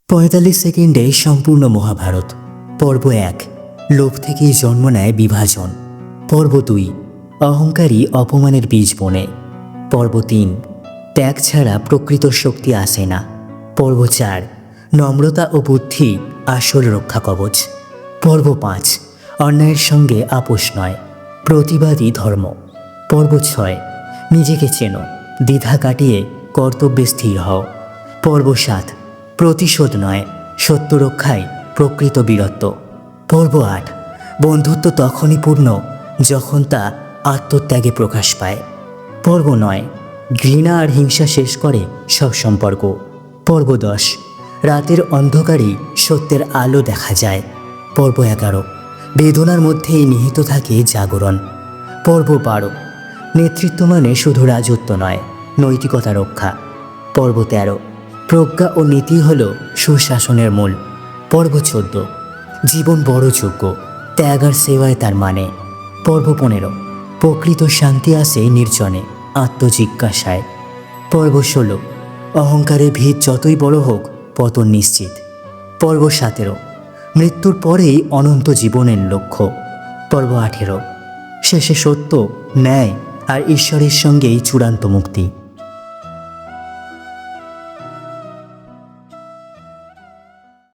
৪৫ সেকেন্ডে সম্পূর্ণ মহাভারত। পর্ব ১, লোভ থেকেই জন্ম নেয় বিভাজন। পর্ব ২, অহংকারী অপমানের বীজ বোনে। পর্ব ৩, ত্যাগ ছাড়া প্রকৃত শক্তি আসে না। পর্ব ৪, নম্রতা ও বুদ্ধি আসল রক্ষা কবচ। পর্ব ৫, অন্যায়ের সঙ্গে আপোষ নয়, প্রতিবাদী ধর্ম। পর্ব ৬, নিজেকে চেনো, দ্বিধা কাটিয়ে কর্তব্যে স্থির হও। পর্ব ৭, প্রতিশোধ নয়, সত্য রক্ষায় প্রকৃত বীরত্ব। পর্ব ৮, বন্ধুত্ব তখনই পূর্ণ যখন তা আত্মত্যাগে প্রকাশ পায়। পর্ব ৯, ঘৃণা আর হিংসা শেষ করে সব সম্পর্ক। পর্ব ১০, রাতের অন্ধকারেই সত্যের আলো দেখা যায়। পর্ব ১১, বেদনার মধ্যেই নিহিত থাকে জাগরণ। পর্ব ১২, নেতৃত্ব মানে শুধু রাজত্ব নয়, নৈতিকতা রক্ষা। পর্ব ১৩, প্রজ্ঞা ও নীতি হল সুশাসনের মূল। পর্ব ১৪, জীবন বড় যোগ্য, ত্যাগ আর সেবায় তার মানে। পর্ব ১৫, প্রকৃত শান্তি আসে নির্জনে, আত্মজিজ্ঞাসায়। পর্ব ১৬, অহংকারের ভিত যতই বড় হোক পতন নিশ্চিত। পর্ব ১৭, মৃত্যুর পরেই অনন্ত জীবনের লক্ষ্য। পর্ব ১৮, শেষে সত্য, ন্যায় আর ঈশ্বরের সঙ্গেই চূড়ান্ত মুক্তি।